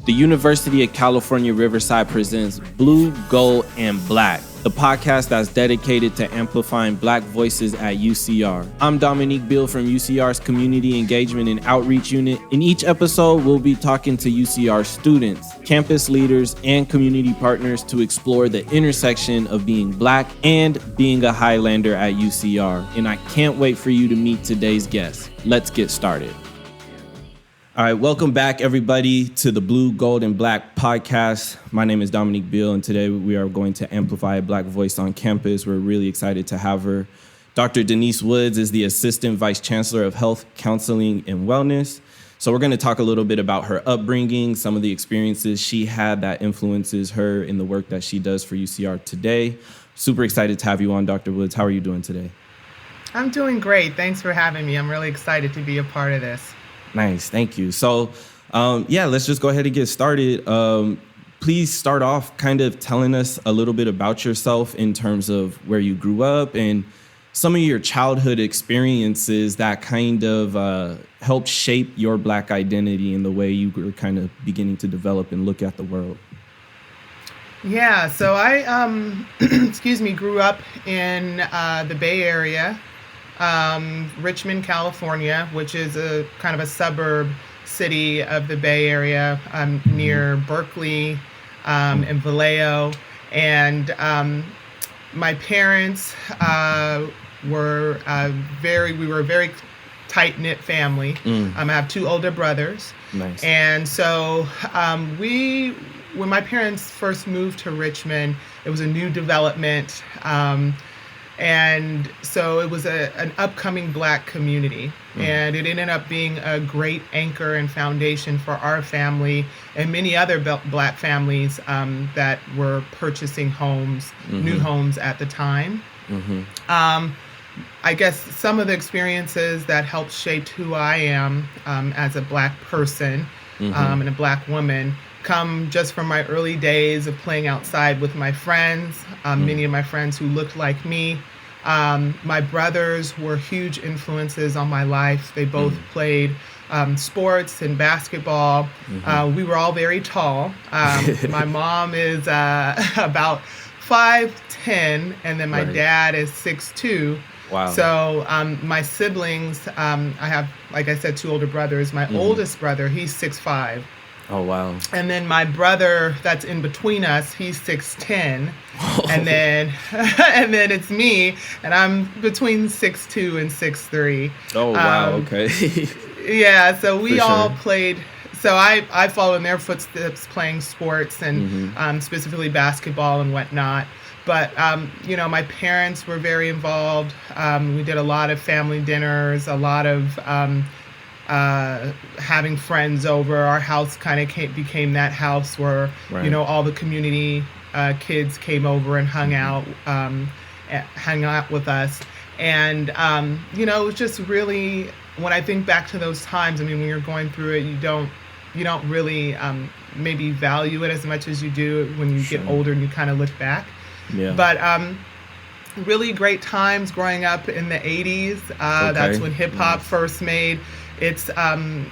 The University of California, Riverside presents Blue, Gold, and Black, the podcast that's dedicated to amplifying Black voices at UCR. I'm Dominique Beale from UCR's Community Engagement and Outreach Unit. In each episode, we'll be talking to UCR students, campus leaders, and community partners to explore the intersection of being Black and being a Highlander at UCR. And I can't wait for you to meet today's guest. Let's get started. All right, welcome back, everybody, to the Blue, Gold, and Black podcast. My name is Dominique Beale, and today we are going to amplify a Black voice on campus. We're really excited to have her. Dr. Denise Woods is the Assistant Vice Chancellor of Health, Counseling, and Wellness. So we're going to talk a little bit about her upbringing, some of the experiences she had that influences her in the work that she does for UCR today. Super excited to have you on, Dr. Woods. How are you doing today? I'm doing great. Thanks for having me. I'm really excited to be a part of this. Nice. Thank you. So, let's just go ahead and get started. Please start off kind of telling us a little bit about yourself in terms of where you grew up and some of your childhood experiences that kind of helped shape your Black identity and the way you were kind of beginning to develop and look at the world. Yeah. So I, grew up in the Bay Area. Richmond, California, which is a kind of a suburb city of the Bay Area, near Berkeley and Vallejo. And my parents we were a very tight-knit family. I have two older brothers. Nice. And so when my parents first moved to Richmond, it was a new development. And so it was an upcoming Black community, and it ended up being a great anchor and foundation for our family and many other Black families that were purchasing homes, new homes at the time. I guess some of the experiences that helped shape who I am as a Black person and a Black woman come just from my early days of playing outside with my friends, many of my friends who looked like me. My brothers were huge influences on my life. They both played sports and basketball. We were all very tall. My mom is about 5'10", and then my dad is 6'2". Wow. So my siblings, I have, like I said, two older brothers. My oldest brother, he's 6'5". Oh, wow. And then my brother that's in between us, he's 6'10". And then it's me, and I'm between 6'2" and 6'3". Oh, wow. Okay. Yeah, so we all played. So I followed in their footsteps playing sports and specifically basketball and whatnot. But, my parents were very involved. We did a lot of family dinners, a lot of having friends over. Our house kind of became that house where, all the community kids came over and hung out with us. And, it was just really, when I think back to those times, when you're going through it, you don't really maybe value it as much as you do when you get older and you kind of look back. Yeah. But really great times growing up in the 80s. That's when hip hop first made its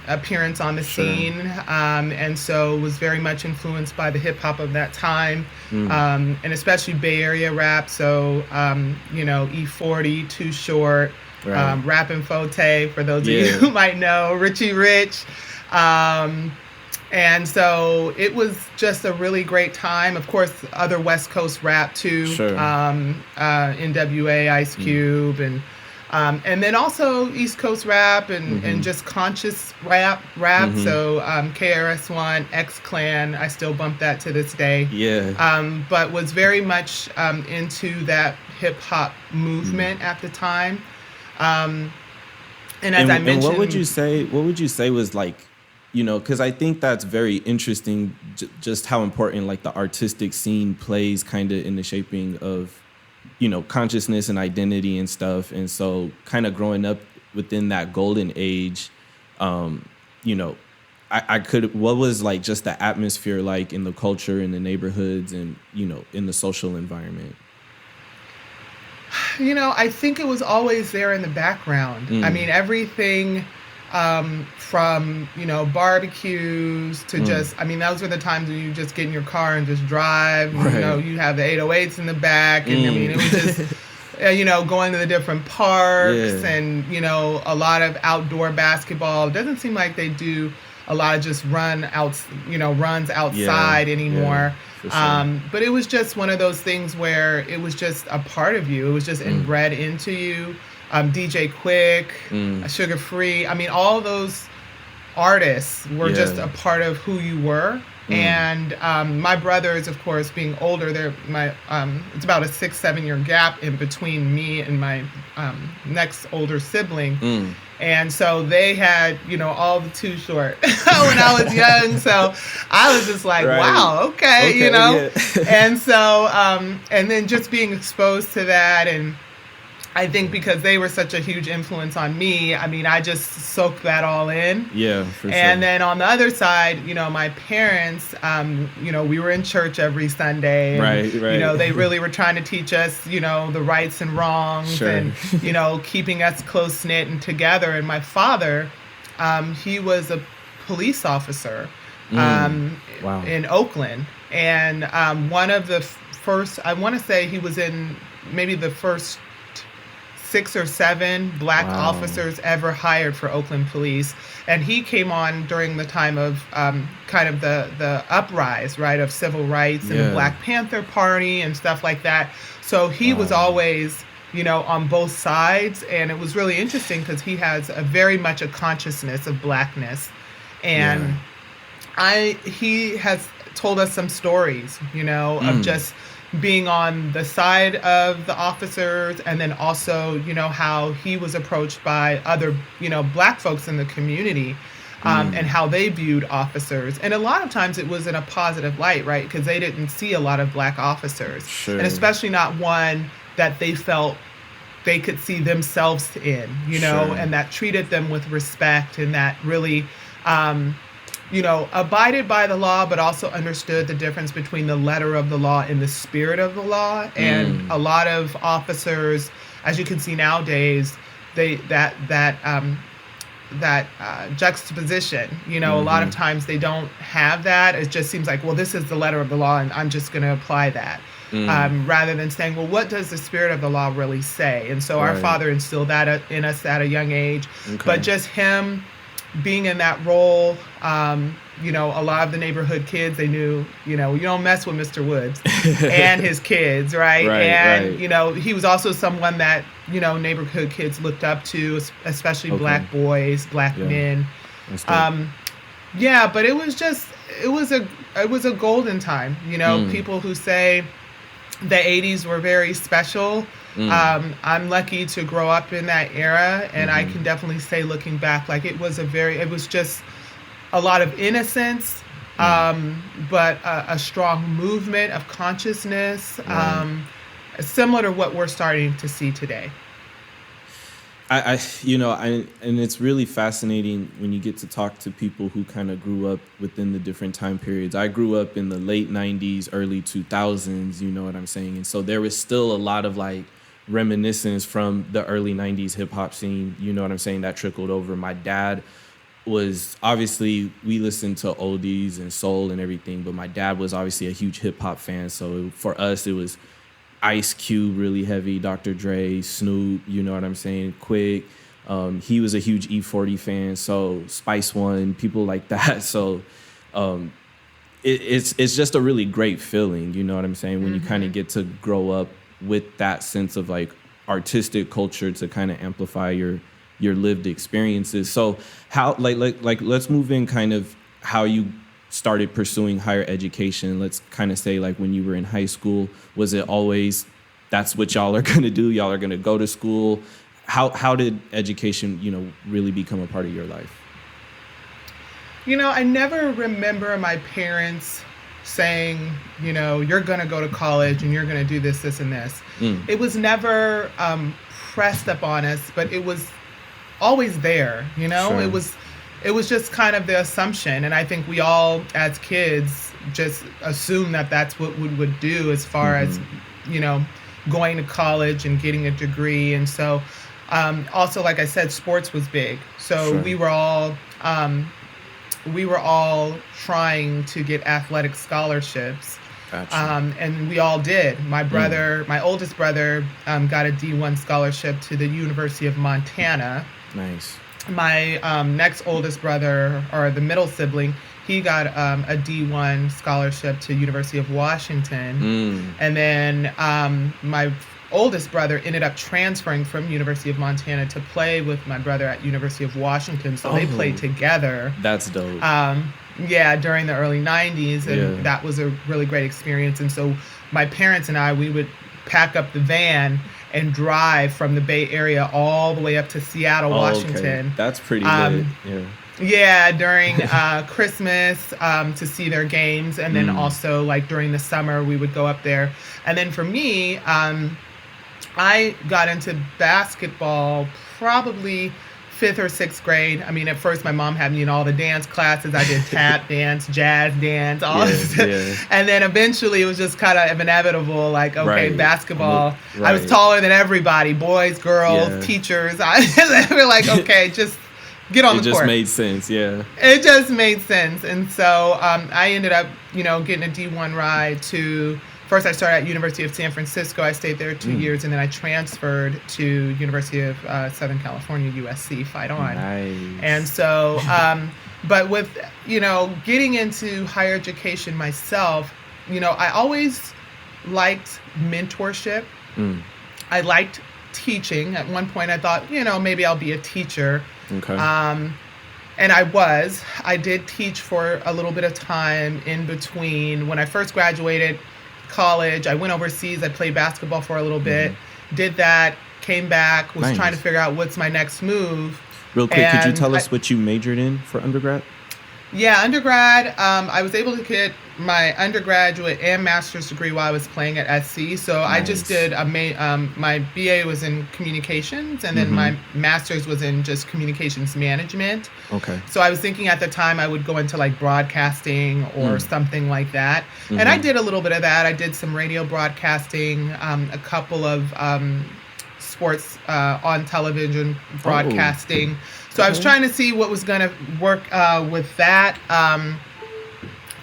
appearance on the scene, and so was very much influenced by the hip hop of that time, and especially Bay Area rap. So E40, Too Short, Rappin' Forte, for those of you who might know, Richie Rich. And so it was just a really great time. Of course, other West Coast rap too, NWA, Ice Cube, and then also East Coast rap and just conscious rap. So KRS-One, X-Clan, I still bump that to this day. Yeah. But was very much into that hip hop movement at the time. And as I mentioned, and what would you say was like, because I think that's very interesting, just how important like the artistic scene plays kind of in the shaping of, consciousness and identity and stuff. And so kind of growing up within that golden age, what was like just the atmosphere like in the culture, in the neighborhoods and, in the social environment? I think it was always there in the background. Everything from, barbecues to just, those were the times when you just get in your car and just drive. Right. You have the 808s in the back. And it was just, going to the different parks and, a lot of outdoor basketball. It doesn't seem like they do a lot of just runs outside anymore. For sure. But it was just one of those things where it was just a part of you. It was just inbred into you. DJ Quick, Sugar Free. All those artists were just a part of who you were. And my brothers, of course, being older, it's about a 6-7 year gap in between me and my next older sibling. And so they had, all the Too Short when I was young. So I was just like, wow, okay. Yeah. And so, and then just being exposed to that, and I think because they were such a huge influence on me, I just soaked that all in. Yeah, for sure. And then on the other side, my parents, we were in church every Sunday. And, Right. They really were trying to teach us, the rights and wrongs and, keeping us close-knit and together. And my father, he was a police officer in Oakland. And one of the first, I want to say he was in maybe the first 6 or 7 black officers ever hired for Oakland Police. And he came on during the time of kind of the uprise, right, of civil rights and the Black Panther Party and stuff like that. So he was always, on both sides. And it was really interesting because he has very much a consciousness of blackness. And he has told us some stories, of just being on the side of the officers, and then also, how he was approached by other, black folks in the community, and how they viewed officers. And a lot of times it was in a positive light, right? Because they didn't see a lot of black officers, and especially not one that they felt they could see themselves in, and that treated them with respect, and that really, abided by the law, but also understood the difference between the letter of the law and the spirit of the law. And a lot of officers, as you can see nowadays, that juxtaposition, a lot of times they don't have that. It just seems like, well, this is the letter of the law and I'm just going to apply that. Rather than saying, well, what does the spirit of the law really say? And so our father instilled that in us at a young age. But just him being in that role, a lot of the neighborhood kids, they knew, you don't mess with Mr. Woods and his kids, right? And, he was also someone that, neighborhood kids looked up to, especially black boys, black men. But it was a golden time, people who say the 80s were very special. I'm lucky to grow up in that era, and I can definitely say, looking back, like it was just a lot of innocence, but a strong movement of consciousness, similar to what we're starting to see today. And it's really fascinating when you get to talk to people who kind of grew up within the different time periods. I grew up in the late 90s, early 2000s, you know what I'm saying? And so there was still a lot of like reminiscence from the early 90s hip hop scene, you know what I'm saying, that trickled over. My dad was, obviously, we listened to oldies and soul and everything, but my dad was obviously a huge hip hop fan. So for us, it was Ice Cube really heavy, Dr. Dre, Snoop, you know what I'm saying, Quick. He was a huge E40 fan, so Spice One, people like that. So it's just a really great feeling, you know what I'm saying, when you kind of get to grow up with that sense of like artistic culture to kind of amplify your lived experiences. So how like let's move in kind of how you started pursuing higher education. Let's kind of say like when you were in high school, was it always that's what y'all are going to do? Y'all are going to go to school? How did education, really become a part of your life? I never remember my parents saying, you're going to go to college and you're going to do this, this, and this. It was never pressed upon us, but it was always there, Sure. It was just kind of the assumption. And I think we all, as kids, just assume that that's what we would do as far as, going to college and getting a degree. And so Also, like I said, sports was big. So Sure. we were all trying to get athletic scholarships. Gotcha. And we all did. Mm. My oldest brother, got a D1 scholarship to the University of Montana. Nice. My next oldest brother, or the middle sibling, he got a D1 scholarship to University of Washington. Mm. And then my oldest brother ended up transferring from University of Montana to play with my brother at University of Washington. So they played Oh, together. that's dope. Yeah, during the early 90s. And Yeah. that was a really great experience. And so my parents and I, we would pack up the van and drive from the Bay Area all the way up to Seattle, Oh, okay. Washington. That's pretty lit. Um, Yeah. yeah, during Christmas, to see their games, and then Mm. also like during the summer we would go up there. And then for me, I got into basketball probably fifth or sixth grade. I mean, at first my mom had me in all the dance classes. I did tap dance, jazz dance, all Yeah, this. yeah. And then eventually it was just kind of inevitable, like, okay, Right. basketball. I was Right. taller than everybody, boys, girls, Yeah. teachers. We're like, okay, just get on It the just court. made sense. Yeah. It just made sense. And so I ended up, getting a D1 ride to, first I started at University of San Francisco. I stayed there 2 years, and then I transferred to University of Southern California, USC, fight on. Nice. And so, but with, getting into higher education myself, I always liked mentorship. Mm. I liked teaching. At one point I thought, maybe I'll be a teacher. Okay. And I did teach for a little bit of time in between. When I first graduated college, I went overseas. I played basketball for a little bit, did that, came back, was Nice. trying to figure out what's my next move. Real quick, could you And tell us what you majored in for undergrad? Yeah, undergrad, I was able to get my undergraduate and master's degree while I was playing at SC. So I just Nice. did my BA was in communications, and then my master's was in just communications management. Okay. So I was thinking at the time I would go into like broadcasting or something like that. And I did a little bit of that. I did some radio broadcasting, a couple of sports on television broadcasting. So I was trying to see what was going to work with that.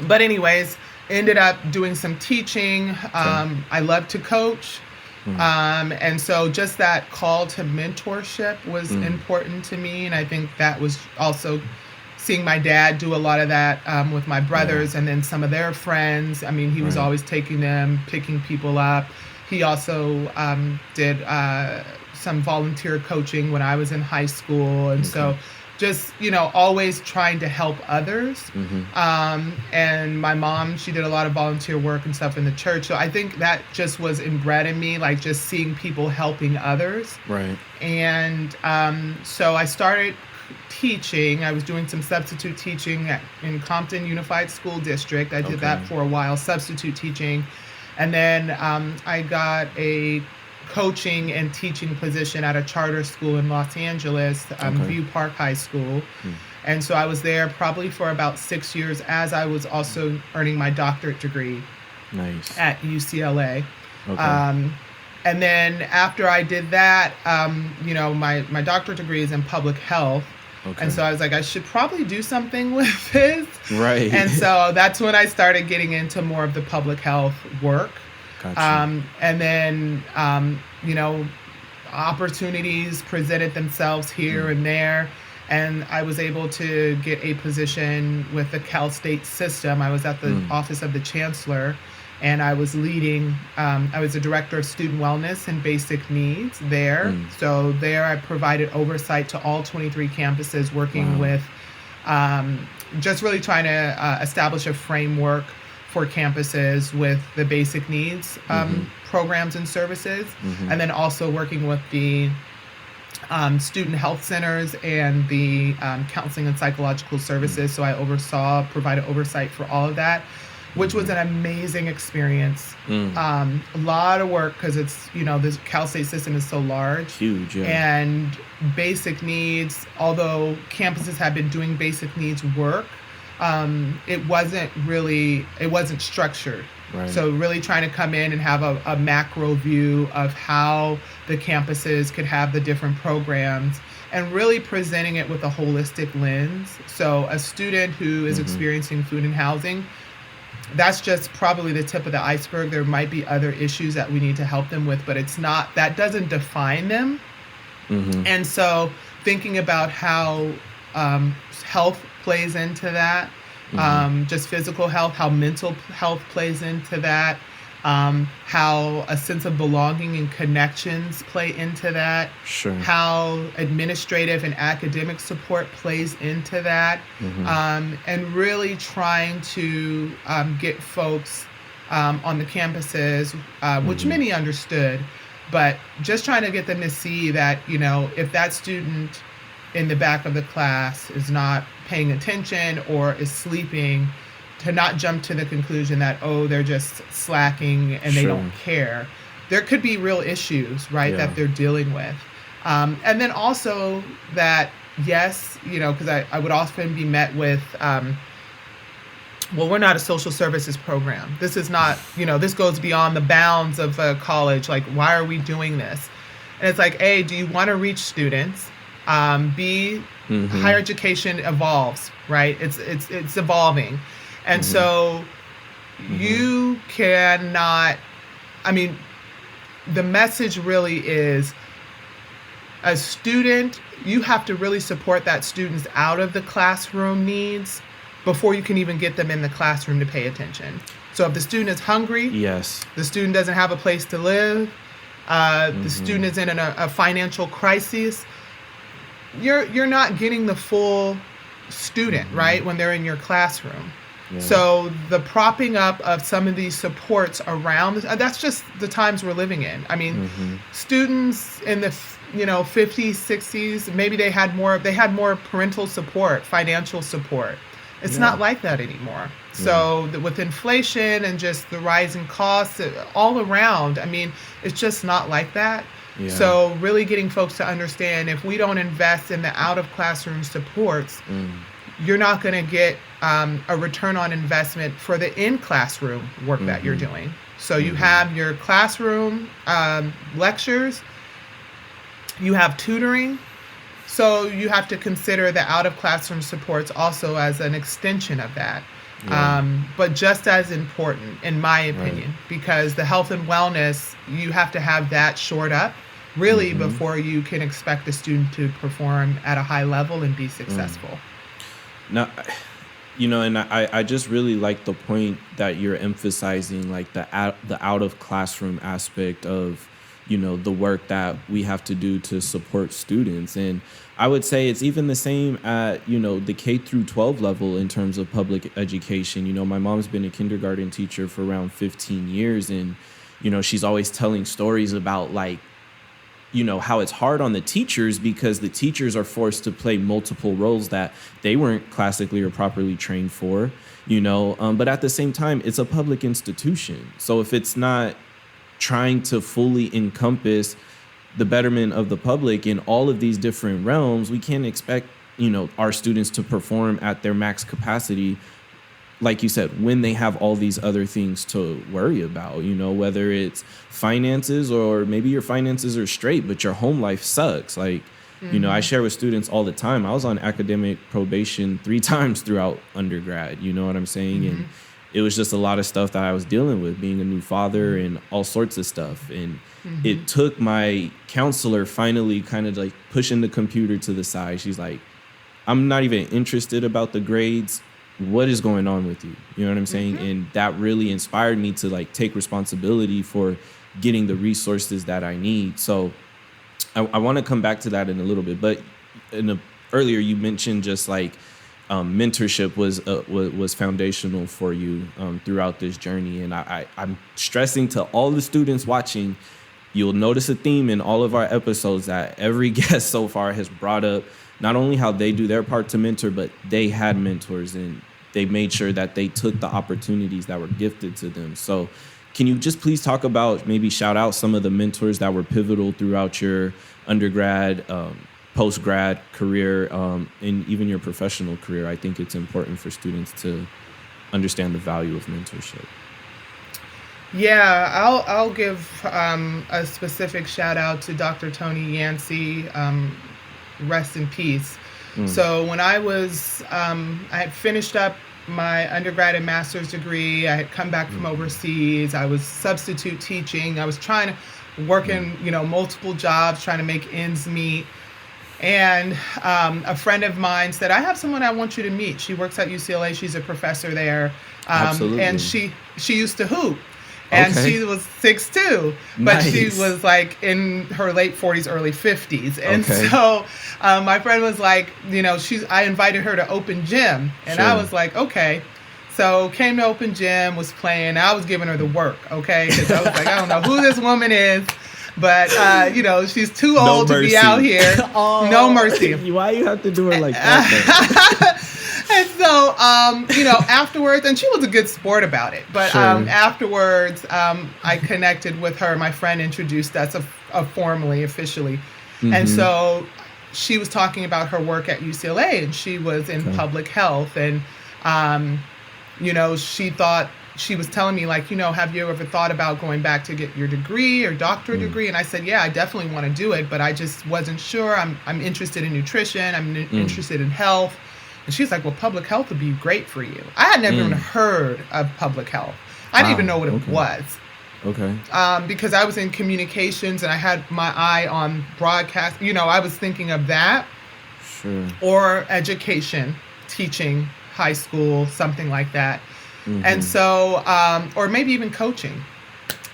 But anyways, ended up doing some teaching. I love to coach. And so just that call to mentorship was important to me. And I think that was also seeing my dad do a lot of that with my brothers and then some of their friends. I mean, he was always taking them, picking people up. He also did some volunteer coaching when I was in high school. And so just, always trying to help others. And my mom, she did a lot of volunteer work and stuff in the church. So I think that just was inbred in me, like just seeing people helping others. Right. And so I started teaching. I was doing some substitute teaching in Compton Unified School District. I did that for a while, substitute teaching. And then I got a coaching and teaching position at a charter school in Los Angeles, View Park High School. And so I was there probably for about 6 years as I was also earning my doctorate degree Nice. at UCLA. Okay. And then after I did that, my doctorate degree is in public health. Okay. And so I was like, I should probably do something with this. Right. And so that's when I started getting into more of the public health work. Gotcha. And then, opportunities presented themselves here and there. And I was able to get a position with the Cal State system. I was at the office of the Chancellor, and I was leading, I was the director of student wellness and basic needs there. So there I provided oversight to all 23 campuses, working with just really trying to establish a framework for campuses with the basic needs programs and services, and then also working with the student health centers and the counseling and psychological services. So I provided oversight for all of that, which was an amazing experience. A lot of work because it's, this Cal State system is so large. Huge, yeah. And basic needs, although campuses have been doing basic needs work, it wasn't structured. Right. So really trying to come in and have a macro view of how the campuses could have the different programs and really presenting it with a holistic lens. So a student who is experiencing food and housing, that's just probably the tip of the iceberg. There might be other issues that we need to help them with, but that doesn't define them. And so thinking about how health plays into that, just physical health, how mental health plays into that, how a sense of belonging and connections play into that, Sure. how administrative and academic support plays into that, and really trying to get folks on the campuses, which many understood, but just trying to get them to see that, if that student in the back of the class is not paying attention or is sleeping, to not jump to the conclusion that, they're just slacking and they don't care. There could be real issues, right, that they're dealing with. And then also that, yes, because I would often be met with, we're not a social services program. This is not, this goes beyond the bounds of a college. Like, why are we doing this? And it's like, A, do you want to reach students? B, higher education evolves, right? It's evolving. And so you cannot, the message really is, a student, you have to really support that student's out of the classroom needs before you can even get them in the classroom to pay attention. So if the student is hungry, yes, the student doesn't have a place to live, the student is in a financial crisis, you're not getting the full student, right, when they're in your classroom. Yeah. So the propping up of some of these supports around, that's just the times we're living in. Students in the 50s, 60s, maybe they had more parental support, financial support. It's not like that anymore. So with inflation and just the rising costs all around, it's just not like that. Yeah. So really getting folks to understand, if we don't invest in the out-of-classroom supports, you're not going to get a return on investment for the in-classroom work that you're doing. So you have your classroom lectures, you have tutoring, so you have to consider the out-of-classroom supports also as an extension of that. But just as important, in my opinion, because the health and wellness, you have to have that shored up really before you can expect a student to perform at a high level and be successful. Now, and I just really like the point that you're emphasizing, like the out of classroom aspect of, the work that we have to do to support students. And I would say it's even the same at, the K through 12 level in terms of public education. My mom's been a kindergarten teacher for around 15 years. And, she's always telling stories about how it's hard on the teachers because the teachers are forced to play multiple roles that they weren't classically or properly trained for, but at the same time, it's a public institution. So if it's not trying to fully encompass the betterment of the public in all of these different realms, we can't expect, our students to perform at their max capacity, like you said, when they have all these other things to worry about, whether it's finances or maybe your finances are straight, but your home life sucks. Like, I share with students all the time. I was on academic probation 3 times throughout undergrad, you know what I'm saying? And it was just a lot of stuff that I was dealing with, being a new father and all sorts of stuff. And it took my counselor finally kind of like pushing the computer to the side. She's like, I'm not even interested about the grades. What is going on with you? You know what I'm saying? And that really inspired me to take responsibility for getting the resources that I need. So I want to come back to that in a little bit. But earlier you mentioned just mentorship was foundational for you throughout this journey. And I'm stressing to all the students watching, you'll notice a theme in all of our episodes that every guest so far has brought up not only how they do their part to mentor, but they had mentors and they made sure that they took the opportunities that were gifted to them. So can you just please talk about, maybe shout out some of the mentors that were pivotal throughout your undergrad post-grad career, and even your professional career, I think it's important for students to understand the value of mentorship. Yeah, I'll give a specific shout out to Dr. Tony Yancey, rest in peace. So when I had finished up my undergrad and master's degree, I had come back from overseas, I was substitute teaching, I was trying to work in, multiple jobs, trying to make ends meet. And a friend of mine said, I have someone I want you to meet. She works at UCLA. She's a professor there. Absolutely. And she used to hoop. And she was 6'2", but she was like in her late 40s, early 50s. And so my friend was like, I invited her to open gym. And I was like, okay. So came to open gym, was playing. I was giving her the work, okay? Because I was like, I don't know who this woman is. But, she's too old to be out here. Oh, no mercy. Why you have to do her like that? And so, afterwards, and she was a good sport about it. But afterwards, I connected with her. My friend introduced us formally, officially. And so she was talking about her work at UCLA, and she was in public health. And, she was telling me, like, have you ever thought about going back to get your degree or doctorate degree? And I said, yeah, I definitely want to do it, but I just wasn't sure. I'm interested in nutrition. I'm interested in health. And she's like, well, public health would be great for you. I had never even heard of public health. I didn't even know what it was. Okay. Because I was in communications and I had my eye on broadcast. I was thinking of that. Sure. Or education, teaching, high school, something like that. And so, or maybe even coaching.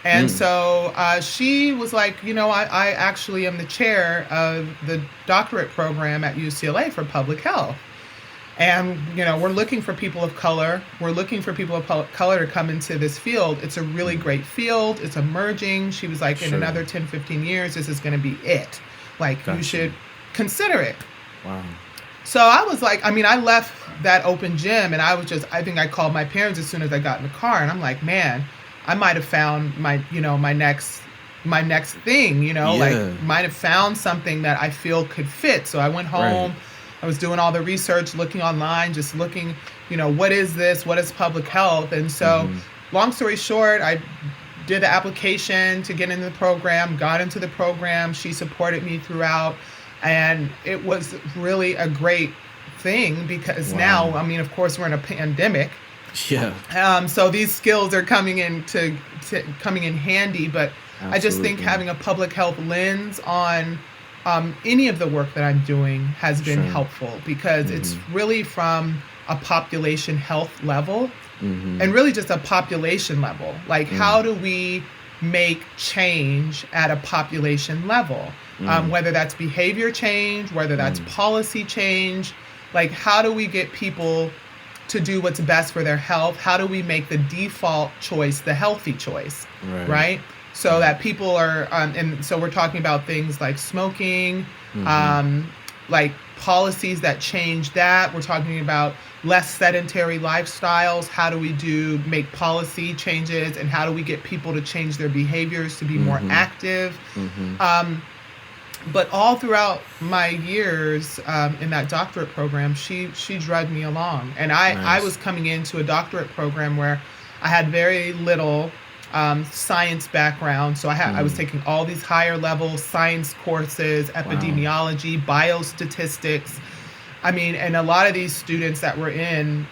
And so she was like, I actually am the chair of the doctorate program at UCLA for public health. And, we're looking for people of color. We're looking for people of color to come into this field. It's a really great field. It's emerging. She was like, in another 10, 15 years, this is going to be it. Like, you should consider it. Wow. So I was like, I left that open gym and I think I called my parents as soon as I got in the car. And I'm like, man, I might have found my next thing, like might have found something that I feel could fit. So I went home. Right. I was doing all the research, looking online, just looking, what is this? What is public health? And so long story short, I did the application to get into the program, got into the program. She supported me throughout. And it was really a great thing because now, of course, we're in a pandemic. Yeah. So these skills are coming in handy. But absolutely. I just think having a public health lens on any of the work that I'm doing has been helpful because it's really from a population health level and really just a population level. Like, how do we make change at a population level? Whether that's behavior change, whether that's policy change, like how do we get people to do what's best for their health? How do we make the default choice the healthy choice, right? So that people are, and so we're talking about things like smoking, like policies that change that. We're talking about less sedentary lifestyles. How do we make policy changes and how do we get people to change their behaviors to be more active? But all throughout my years in that doctorate program, she dragged me along. And I was coming into a doctorate program where I had very little science background. So I was taking all these higher level science courses, epidemiology, biostatistics. And a lot of these students that were in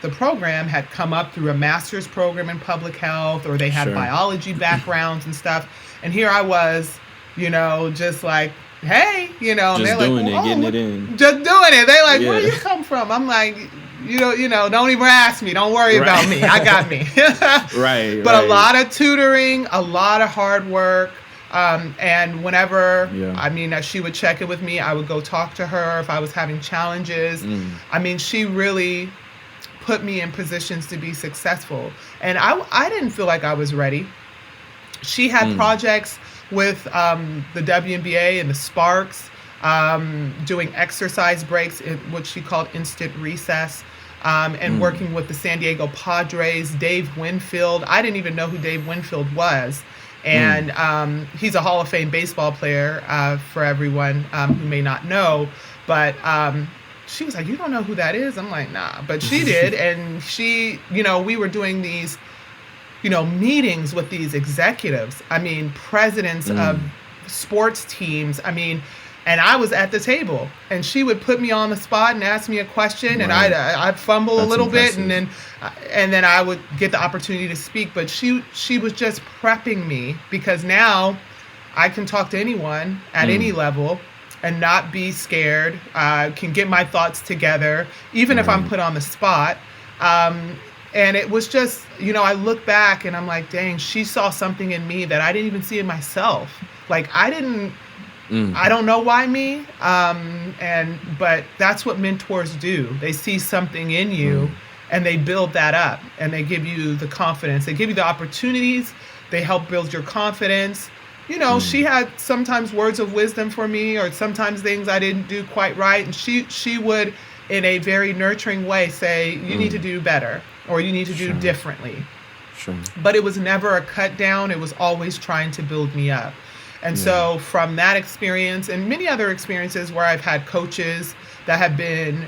the program had come up through a master's program in public health, or they had biology backgrounds and stuff. And here I was, just like, hey, and they're like, getting it in. Just doing it. They're like, where do you come from? I'm like, don't even ask me. Don't worry about me. I got me. But a lot of tutoring, a lot of hard work. And whenever, she would check in with me, I would go talk to her if I was having challenges. She really put me in positions to be successful. And I didn't feel like I was ready. She had projects with the WNBA and the Sparks, doing exercise breaks, in what she called instant recess, and working with the San Diego Padres, Dave Winfield. I didn't even know who Dave Winfield was. And he's a Hall of Fame baseball player, for everyone who may not know. But she was like, "You don't know who that is?" I'm like, "Nah," but she did. And she, we were doing these, meetings with these executives. I mean, presidents of sports teams. I mean, and I was at the table, and she would put me on the spot and ask me a question, and I'd fumble a little bit, and then I would get the opportunity to speak. But she was just prepping me, because now I can talk to anyone at any level and not be scared. Can get my thoughts together, even if I'm put on the spot. And it was just, I look back and I'm like, dang, she saw something in me that I didn't even see in myself. Like, I don't know why me. But that's what mentors do. They see something in you and they build that up, and they give you the confidence. They give you the opportunities. They help build your confidence. She had sometimes words of wisdom for me, or sometimes things I didn't do quite right. And she would, in a very nurturing way, say, you need to do better, or you need to do differently. Sure. But it was never a cut down. It was always trying to build me up. And so from that experience and many other experiences where I've had coaches that have been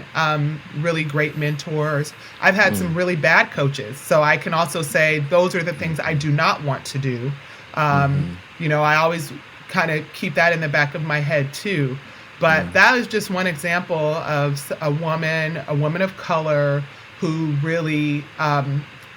really great mentors, I've had some really bad coaches. So I can also say those are the things I do not want to do. I always kind of keep that in the back of my head too. But that is just one example of a woman of color who really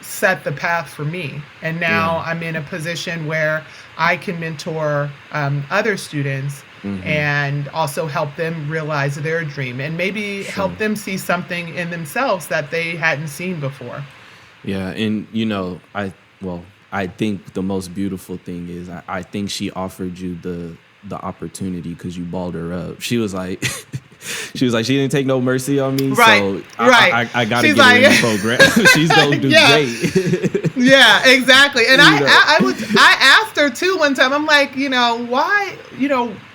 set the path for me. And now I'm in a position where I can mentor other students and also help them realize their dream, and maybe help them see something in themselves that they hadn't seen before. Yeah. And, I think the most beautiful thing is I think she offered you the opportunity because you balled her up. She was like, she didn't take no mercy on me. Right. So right. I got to She's get like, her in the program. She's going to do great. Yeah, exactly. And I asked her too one time, I'm like, why,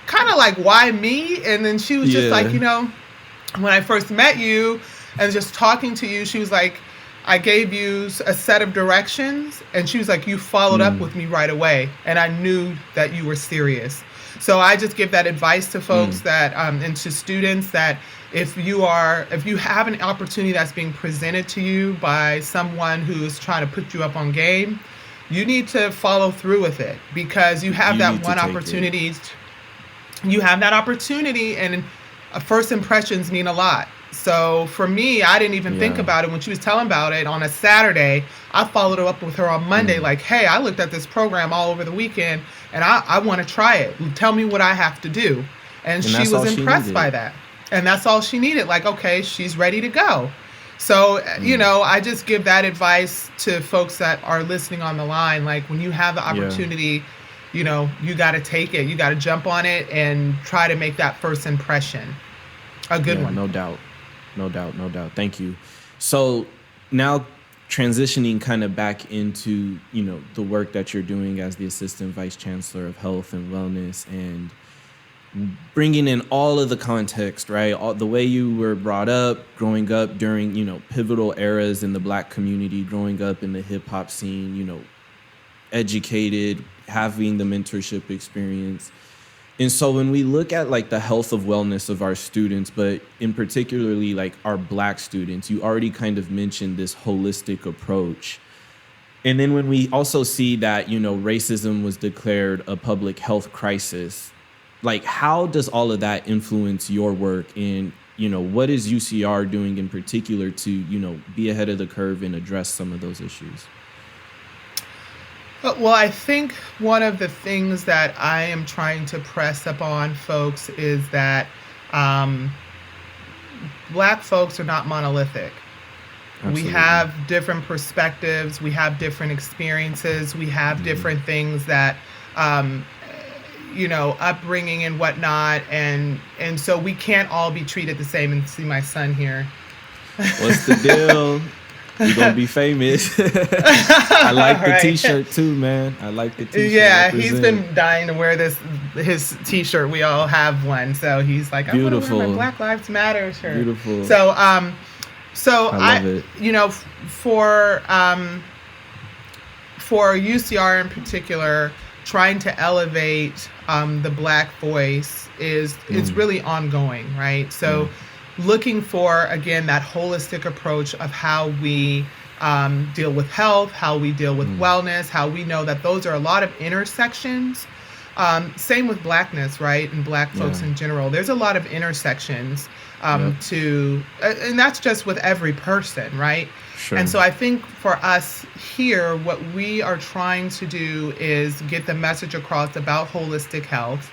kind of like, why me? And then she was just like, when I first met you and just talking to you, she was like, I gave you a set of directions, and she was like, you followed up with me right away, and I knew that you were serious. So I just give that advice to folks that, and to students, that if you have an opportunity that's being presented to you by someone who is trying to put you up on game, you need to follow through with it, because you have that one opportunity. You have that opportunity, and first impressions mean a lot. So for me, I didn't even think about it when she was telling about it on a Saturday. I followed her up with her on Monday, like, hey, I looked at this program all over the weekend, and I want to try it. Tell me what I have to do. And she was impressed by that. And that's all she needed. Like, okay, she's ready to go. So, I just give that advice to folks that are listening on the line. Like, when you have the opportunity, you got to take it. You got to jump on it and try to make that first impression a good one. No doubt. Thank you. So now transitioning kind of back into, the work that you're doing as the Assistant Vice Chancellor of Health and Wellness, and bringing in all of the context, right? All the way you were brought up, growing up during, pivotal eras in the Black community, growing up in the hip hop scene, educated, having the mentorship experience. And so when we look at like the health of wellness of our students, but in particularly like our Black students, you already kind of mentioned this holistic approach. And then when we also see that, racism was declared a public health crisis, like how does all of that influence your work? And, what is UCR doing in particular to, be ahead of the curve and address some of those issues? Well, I think one of the things that I am trying to press upon folks is that Black folks are not monolithic. Absolutely. We have different perspectives. We have different experiences. We have different things that, upbringing and whatnot. And so we can't all be treated the same. And see my son here. What's the deal? You're going to be famous. I like the T-shirt too, man. I like the T-shirt. Yeah, he's been dying to wear his T-shirt. We all have one. So he's like, I want to wear my Black Lives Matter shirt. Beautiful. So, I love it. For UCR in particular, trying to elevate the Black voice is really ongoing, right? So looking for, again, that holistic approach of how we deal with health, how we deal with wellness, how we know that those are a lot of intersections. Same with Blackness, right? And Black folks in general. There's a lot of intersections and that's just with every person, right? Sure. And so I think for us here, what we are trying to do is get the message across about holistic health,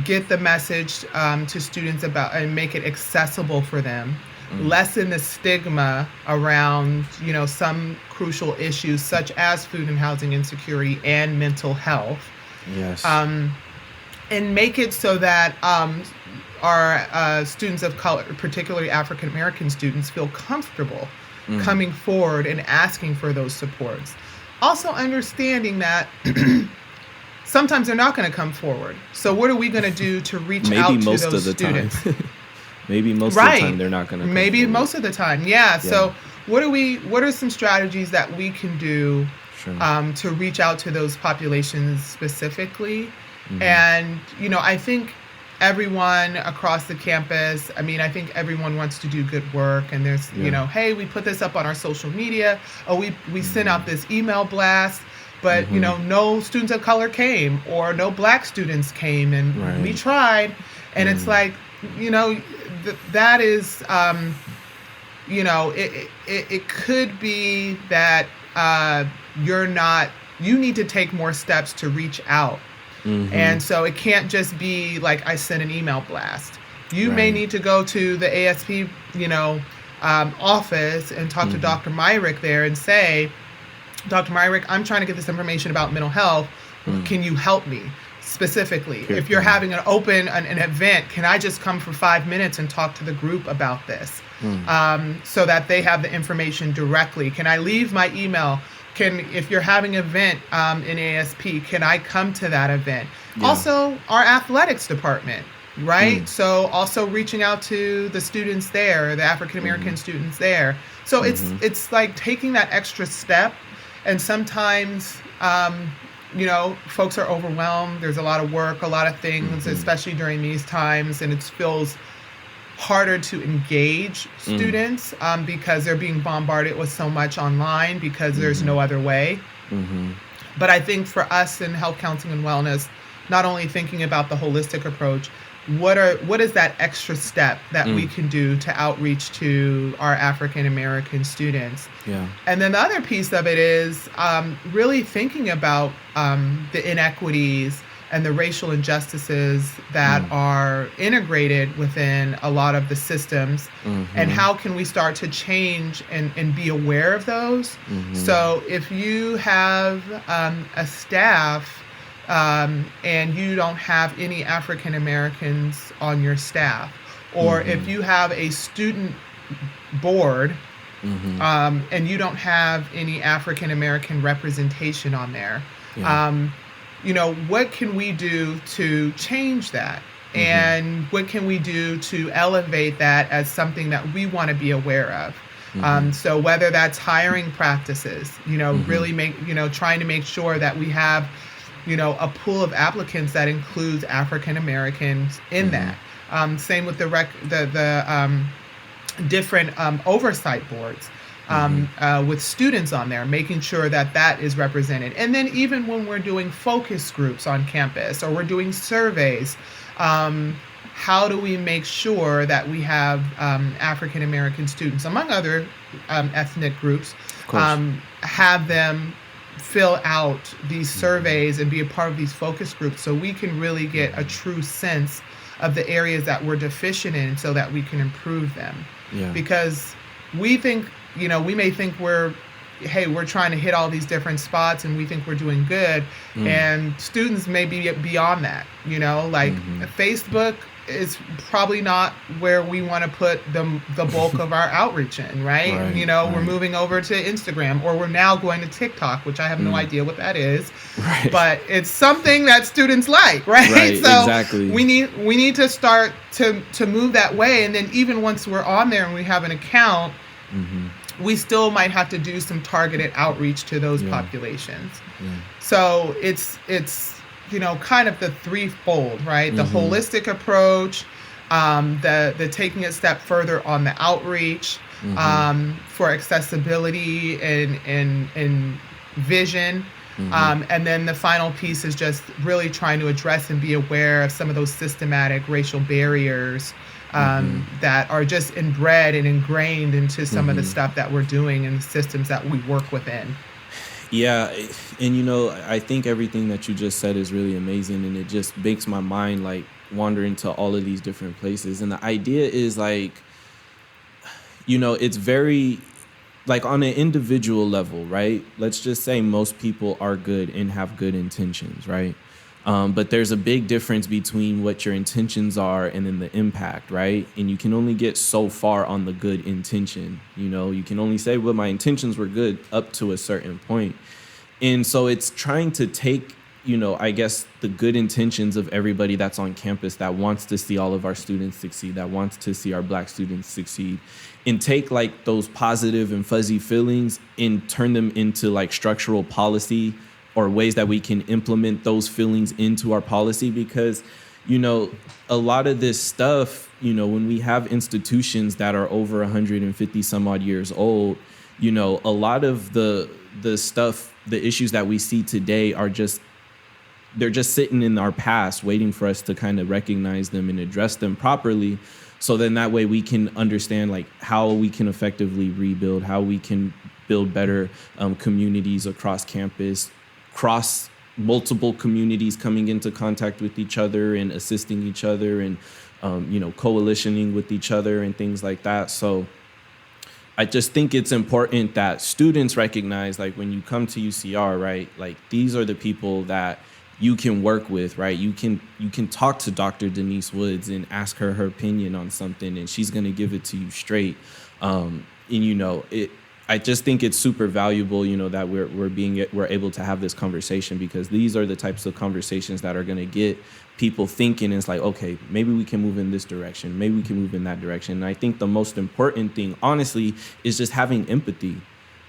get the message to students about and make it accessible for them, lessen the stigma around, some crucial issues such as food and housing insecurity and mental health. Yes. And make it so that our students of color, particularly African American students, feel comfortable coming forward and asking for those supports. Also understanding that sometimes they're not going to come forward. So what are we going to do to reach out to those students? Maybe most of the time they're not going to come forward. Most of the time, yeah. So what are some strategies that we can do to reach out to those populations specifically? And, I think everyone across the campus, I think everyone wants to do good work. And there's, hey, we put this up on our social media. Oh, we sent out this email blast, but, no students of color came or no Black students came. And we tried. And it's like, that is, it could be that you need to take more steps to reach out. And so it can't just be like I sent an email blast. You may need to go to the ASP, office and talk to Dr. Myrick there and say, Dr. Myrick, I'm trying to get this information about mental health. Can you help me specifically? If you're having an event, can I just come for 5 minutes and talk to the group about this so that they have the information directly? Can I leave my email? If you're having an event in ASP, can I come to that event? Yeah. Also, our athletics department, right? So also reaching out to the students there, the African American students there. So it's like taking that extra step. And sometimes, folks are overwhelmed. There's a lot of work, a lot of things, especially during these times, and it feels harder to engage students because they're being bombarded with so much online because there's no other way. But I think for us in health counseling and wellness, not only thinking about the holistic approach, what is that extra step that we can do to outreach to our African American students? Yeah. And then the other piece of it is really thinking about the inequities and the racial injustices that are integrated within a lot of the systems, and how can we start to change and be aware of those? So if you have a staff and you don't have any African Americans on your staff, or if you have a student board and you don't have any African American representation on there, what can we do to change that? And what can we do to elevate that as something that we want to be aware of? So whether that's hiring practices, really trying to make sure that we have, a pool of applicants that includes African Americans in that. Same with the different oversight boards. With students on there, making sure that is represented. And then even when we're doing focus groups on campus or we're doing surveys, how do we make sure that we have African American students, among other ethnic groups, have them fill out these surveys and be a part of these focus groups so we can really get a true sense of the areas that we're deficient in so that we can improve them. Because we think, we may think we're trying to hit all these different spots and we think we're doing good. And students may be beyond that, Facebook is probably not where we want to put the bulk of our outreach in, right? We're moving over to Instagram, or we're now going to TikTok, which I have no idea what that is. But it's something that students like, right? So exactly. we need to start to move that way. And then even once we're on there and we have an account, we still might have to do some targeted outreach to those Yeah. populations. Yeah. So it's kind of the threefold, right? The Mm-hmm. holistic approach, the taking it a step further on the outreach, Mm-hmm. for accessibility and vision. Mm-hmm. And then the final piece is just really trying to address and be aware of some of those systematic racial barriers, Mm-hmm. that are just inbred and ingrained into some of the Mm-hmm. stuff that we're doing and the systems that we work within. Yeah, and I think everything that you just said is really amazing, and it just makes my mind like wandering to all of these different places. And the idea is like, it's very like on an individual level, right? Let's just say most people are good and have good intentions, right? But there's a big difference between what your intentions are and then the impact, right? And you can only get so far on the good intention. You can only say, well, my intentions were good up to a certain point. And so it's trying to take, I guess the good intentions of everybody that's on campus that wants to see all of our students succeed, that wants to see our Black students succeed, and take like those positive and fuzzy feelings and turn them into like structural policy or ways that we can implement those feelings into our policy. Because, a lot of this stuff, when we have institutions that are over 150 some odd years old, a lot of the stuff, the issues that we see today they're just sitting in our past waiting for us to kind of recognize them and address them properly. So then that way we can understand like how we can effectively rebuild, how we can build better communities across campus, cross multiple communities coming into contact with each other and assisting each other and, coalitioning with each other and things like that. So I just think it's important that students recognize, like when you come to UCR, right, like these are the people that you can work with, right? You can talk to Dr. Denise Woods and ask her opinion on something, and she's gonna give it to you straight. And I just think it's super valuable, that we're able to have this conversation, because these are the types of conversations that are gonna get people thinking. And it's like, okay, maybe we can move in this direction, maybe we can move in that direction. And I think the most important thing, honestly, is just having empathy.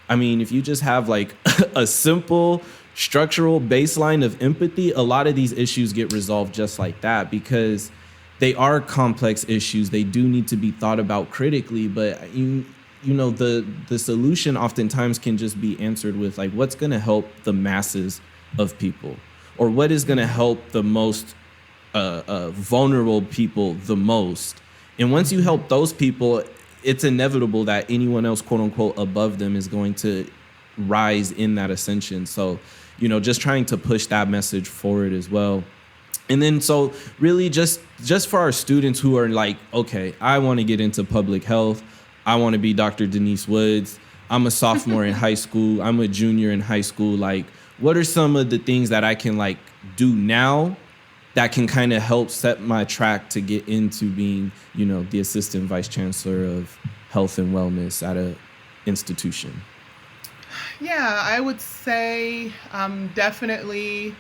I mean, if you just have like a simple structural baseline of empathy, a lot of these issues get resolved just like that, because they are complex issues. They do need to be thought about critically, but the solution oftentimes can just be answered with like, what's going to help the masses of people, or what is going to help the most vulnerable people the most. And once you help those people, it's inevitable that anyone else, quote unquote, above them is going to rise in that ascension. So, just trying to push that message forward as well. And then, so really just for our students who are like, okay, I want to get into public health. I want to be Dr. Denise Woods. I'm a sophomore in high school. I'm a junior in high school. Like, what are some of the things that I can like do now that can kind of help set my track to get into being, the assistant vice chancellor of health and wellness at a institution? Yeah, I would say definitely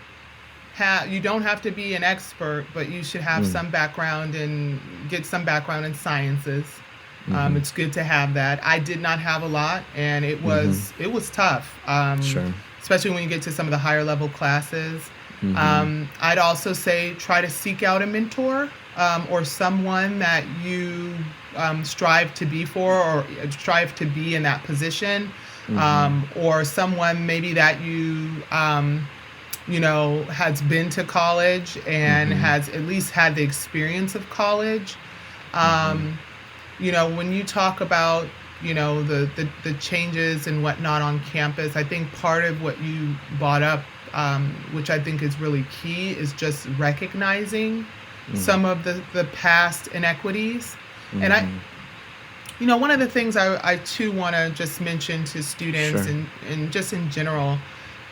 you don't have to be an expert, but you should have some background and get some background in sciences. It's good to have that. I did not have a lot, and it was tough, Sure. especially when you get to some of the higher level classes. I'd also say try to seek out a mentor, or someone that you strive to be for, or strive to be in that position, or someone maybe that you has been to college and has at least had the experience of college. When you talk about the changes and whatnot on campus, I think part of what you brought up, which I think is really key, is just recognizing some of the past inequities. And one of the things I too want to just mention to students, Sure. and just in general,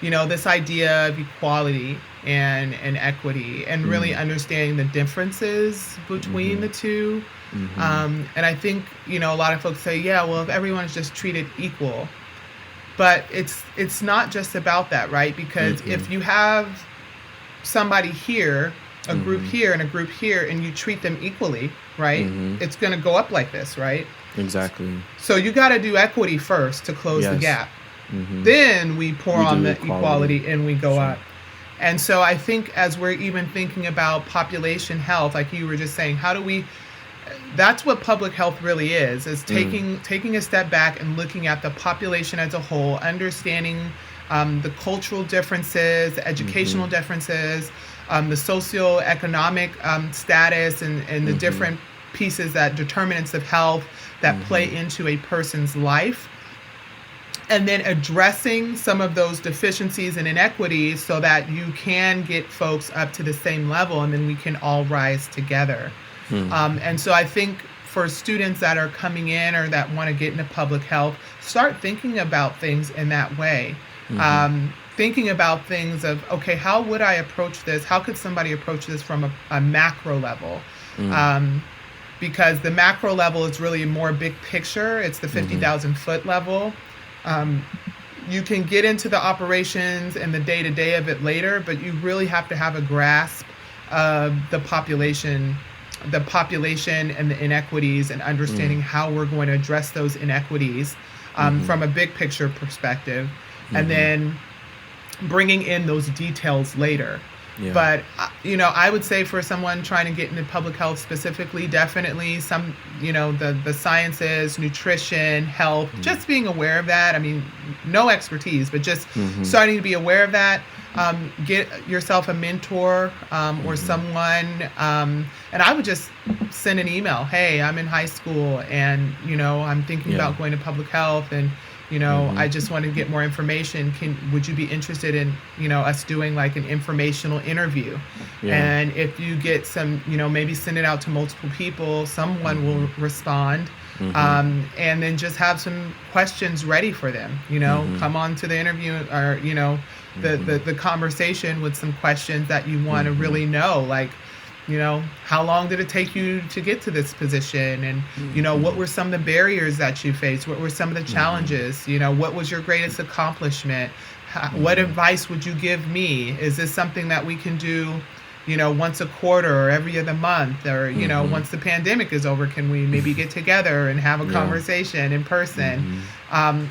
this idea of equality and equity, and really understanding the differences between the two. And I think, a lot of folks say, yeah, well, if everyone's just treated equal, but it's not just about that, right? Because if you have somebody here a group here and a group here, and you treat them equally, right? It's going to go up like this, right? Exactly. So you got to do equity first to close the gap. Then we pour on the equality and we go up. And so I think as we're even thinking about population health, like you were just saying, how do we, that's what public health really is taking a step back and looking at the population as a whole, understanding the cultural differences, the educational differences, the socioeconomic status, and the different pieces, that determinants of health that play into a person's life. And then addressing some of those deficiencies and inequities so that you can get folks up to the same level, and then we can all rise together. And so I think for students that are coming in or that want to get into public health, start thinking about things in that way. Thinking about things of, okay, how would I approach this? How could somebody approach this from a macro level? Because the macro level is really more big picture. It's the 50,000 foot level. You can get into the operations and the day-to-day of it later, but you really have to have a grasp of the population and the inequities, and understanding how we're going to address those inequities from a big picture perspective, and then bringing in those details later. But, I would say for someone trying to get into public health specifically, definitely some, the sciences, nutrition, health, just being aware of that. I mean, no expertise, but just starting to be aware of that. Get yourself a mentor or someone. And I would just send an email. Hey, I'm in high school and, I'm thinking about going to public health, and I just want to get more information. Would you be interested in, us doing like an informational interview? And if you get some, maybe send it out to multiple people, someone will respond. And then just have some questions ready for them, come on to the interview, or, the conversation with some questions that you want to really know, like, how long did it take you to get to this position? And, what were some of the barriers that you faced? What were some of the challenges? What was your greatest accomplishment? What advice would you give me? Is this something that we can do, once a quarter or every other month? Or, once the pandemic is over, can we maybe get together and have a conversation in person?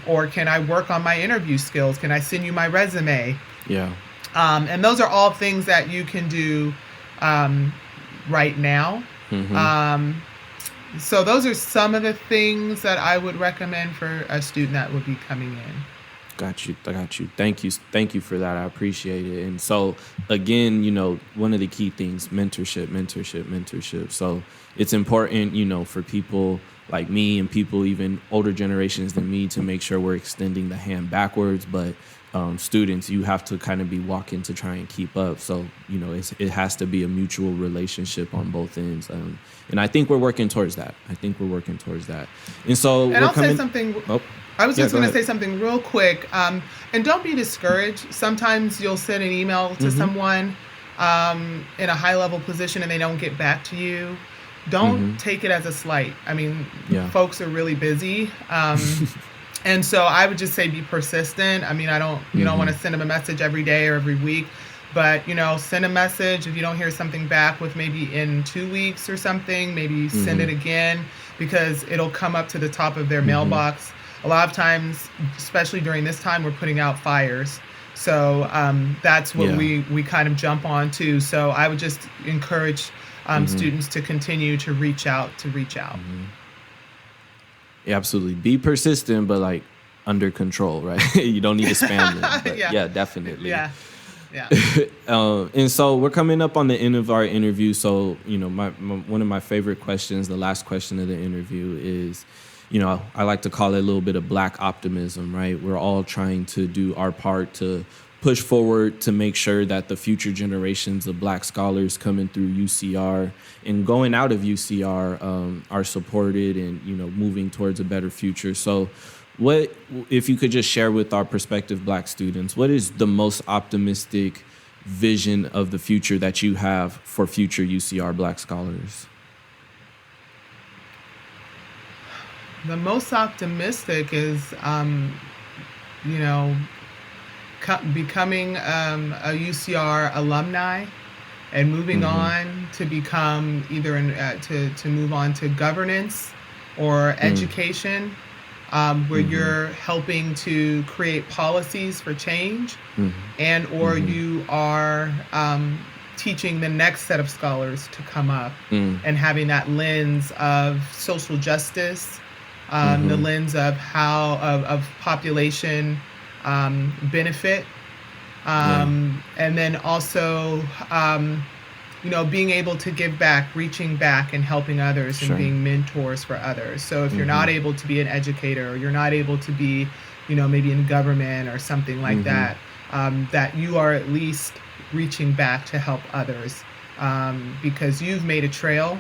Or can I work on my interview skills? Can I send you my resume? And those are all things that you can do right now. So those are some of the things that I would recommend for a student that would be coming in. Got you. Thank you for that. I appreciate it. And so again, one of the key things, mentorship. So it's important, for people like me and people even older generations than me to make sure we're extending the hand backwards. But students, you have to kind of be walking to try and keep up. So, it has to be a mutual relationship on both ends. And I think we're working towards that. And so I'll say something. I was just going to say something real quick. And don't be discouraged. Sometimes you'll send an email to someone in a high level position and they don't get back to you. Don't take it as a slight. I mean, folks are really busy. And so I would just say be persistent. I mean, you don't want to send them a message every day or every week, but, send a message. If you don't hear something back with maybe in 2 weeks or something, maybe send it again, because it'll come up to the top of their mailbox. A lot of times, especially during this time, we're putting out fires. So that's what we kind of jump on to. So I would just encourage students to continue to reach out. Yeah, absolutely. Be persistent, but like under control, right? You don't need to spam them. But yeah, definitely. Yeah. And so we're coming up on the end of our interview. So, one of my favorite questions, the last question of the interview is, I like to call it a little bit of Black optimism, right? We're all trying to do our part to push forward to make sure that the future generations of Black scholars coming through UCR and going out of UCR are supported and, moving towards a better future. So what, if you could just share with our prospective Black students, what is the most optimistic vision of the future that you have for future UCR Black scholars? The most optimistic is, becoming a UCR alumni, and moving on to become either to move on to governance or education, where you're helping to create policies for change, and or you are teaching the next set of scholars to come up and having that lens of social justice, the lens of of population benefit, and then also being able to give back, reaching back and helping others and being mentors for others. So if you're not able to be an educator, or you're not able to be maybe in government or something like that, that you are at least reaching back to help others, because you've made a trail,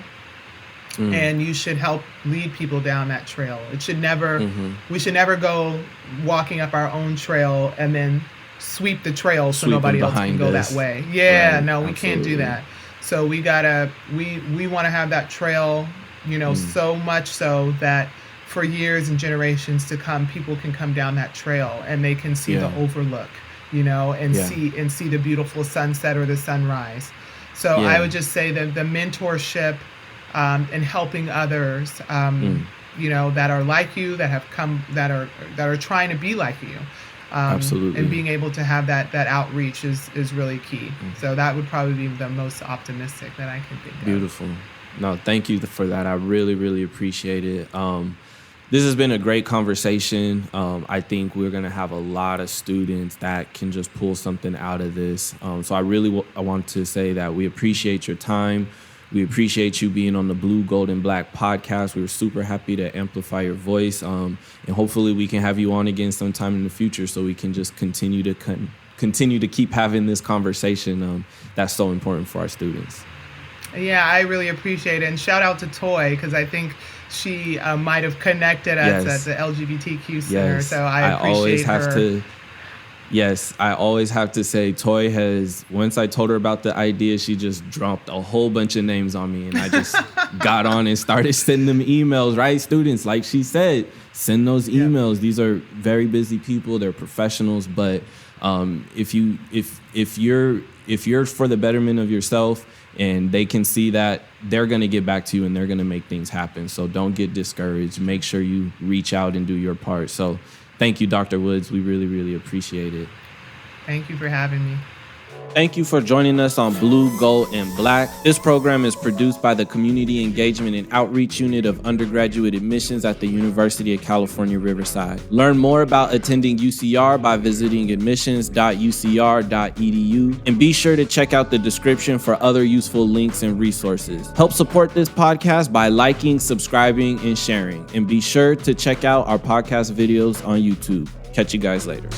and you should help lead people down that trail. It should never, we should never go walking up our own trail and then sweep the trail so nobody else can go that way. Yeah, no, we can't do that. So we gotta, we want to have that trail, so much so that for years and generations to come, people can come down that trail and they can see the overlook, and see the beautiful sunset or the sunrise. So I would just say that the mentorship and helping others, that are like you, that have come, that are trying to be like you, absolutely, and being able to have that outreach is really key. So that would probably be the most optimistic that I can think of. Beautiful. No, thank you for that. I really, really appreciate it. This has been a great conversation. I think we're going to have a lot of students that can just pull something out of this. So I want to say that we appreciate your time. We appreciate you being on the Blue, Gold, and Black podcast. We're super happy to amplify your voice. And hopefully we can have you on again sometime in the future so we can just continue to keep having this conversation that's so important for our students. Yeah, I really appreciate it. And shout out to Toy, because I think she might have connected us at the LGBTQ Center. So I appreciate her. I always have to say, Toy has, once I told her about the idea, she just dropped a whole bunch of names on me. And I just got on and started sending them emails, right? Students, like she said, send those emails. These are very busy people. They're professionals. But if you're for the betterment of yourself, and they can see that, they're going to get back to you and they're going to make things happen. So don't get discouraged. Make sure you reach out and do your part. So thank you, Dr. Woods. We really, really appreciate it. Thank you for having me. Thank you for joining us on Blue, Gold, and Black. This program is produced by the Community Engagement and Outreach Unit of Undergraduate Admissions at the University of California, Riverside. Learn more about attending UCR by visiting admissions.ucr.edu, and be sure to check out the description for other useful links and resources. Help support this podcast by liking, subscribing, and sharing. And be sure to check out our podcast videos on YouTube. Catch you guys later.